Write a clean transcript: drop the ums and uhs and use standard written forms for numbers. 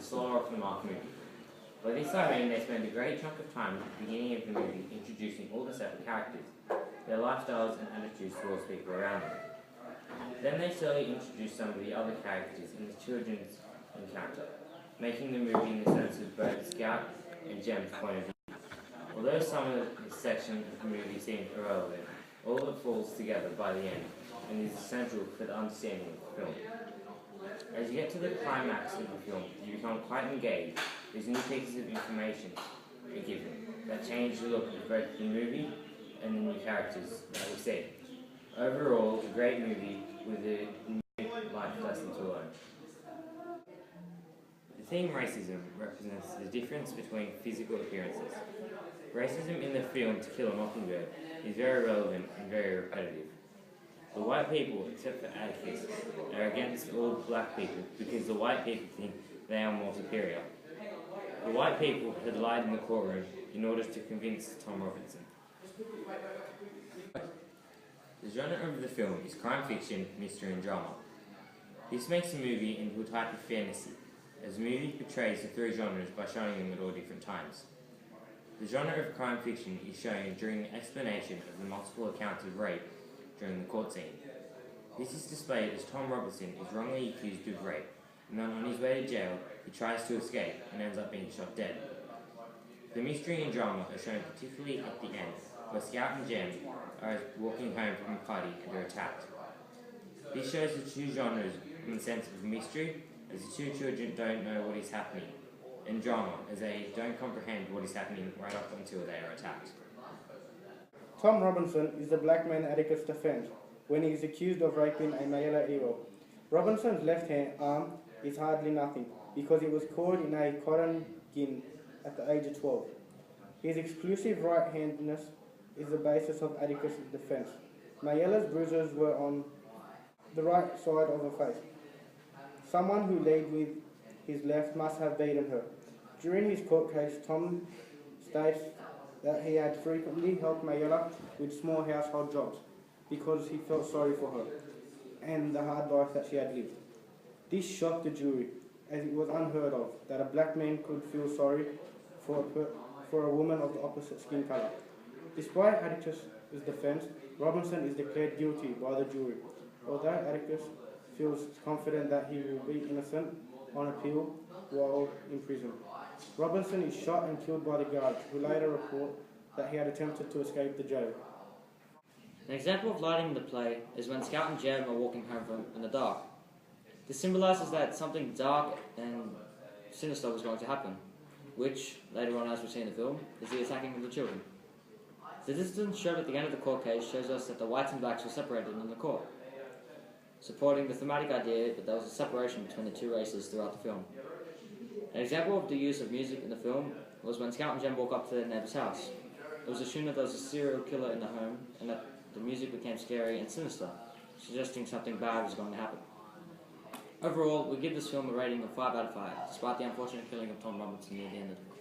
slower off the mark movie. By this I mean they spend a great chunk of time at the beginning of the movie introducing all the separate characters, their lifestyles and attitudes towards people around them. Then they slowly introduce some of the other characters in the children's encounter, making the movie in the sense of both Scout and Gem's point of view. Although some of this section of the movie seems irrelevant, all of it falls together by the end and is essential for the understanding of the film. As you get to the climax of the film, you become quite engaged as new pieces of information are given that change the look of both the movie and the new characters that we see. Overall, a great movie with a new life lesson to learn. The theme racism represents the difference between physical appearances. Racism in the film To Kill a Mockingbird is very relevant and very repetitive. The white people, except for Atticus, are against all black people because the white people think they are more superior. The white people had lied in the courtroom in order to convince Tom Robinson. The genre of the film is crime fiction, mystery and drama. This makes the movie into a type of fantasy, as the movie portrays the three genres by showing them at all different times. The genre of crime fiction is shown during the explanation of the multiple accounts of rape during the court scene. This is displayed as Tom Robinson is wrongly accused of rape, and then on his way to jail, he tries to escape and ends up being shot dead. The mystery and drama are shown particularly at the end, where Scout and Gem are walking home from a party and are attacked. This shows the two genres in the sense of mystery, as the two children don't know what is happening, and drama, as they don't comprehend what is happening right up until they are attacked. Tom Robinson is the black man Atticus defends when he is accused of raping a Mayella Ewell. Robinson's left arm is hardly nothing because it was caught in a cotton gin at the age of 12. His exclusive right-handedness is the basis of Atticus' defence. Mayella's bruises were on the right side of her face. Someone who led with his left must have beaten her. During his court case, Tom states that he had frequently helped Mayella with small household jobs because he felt sorry for her and the hard life that she had lived. This shocked the jury, as it was unheard of that a black man could feel sorry for a woman of the opposite skin colour. Despite Atticus' defence, Robinson is declared guilty by the jury, although Atticus feels confident that he will be innocent on appeal while in prison. Robinson is shot and killed by the guards, who later report that he had attempted to escape the jail. An example of lighting in the play is when Scout and Gem are walking home in the dark. This symbolises that something dark and sinister was going to happen, which, later on as we see in the film, is the attacking of the children. The distance showed at the end of the court case shows us that the whites and blacks were separated in the court, supporting the thematic idea that there was a separation between the two races throughout the film. An example of the use of music in the film was when Scout and Gem walk up to their neighbour's house. It was assumed that there was a serial killer in the home and that the music became scary and sinister, suggesting something bad was going to happen. Overall, we give this film a rating of 5 out of 5, despite the unfortunate killing of Tom Robinson near the end of the film.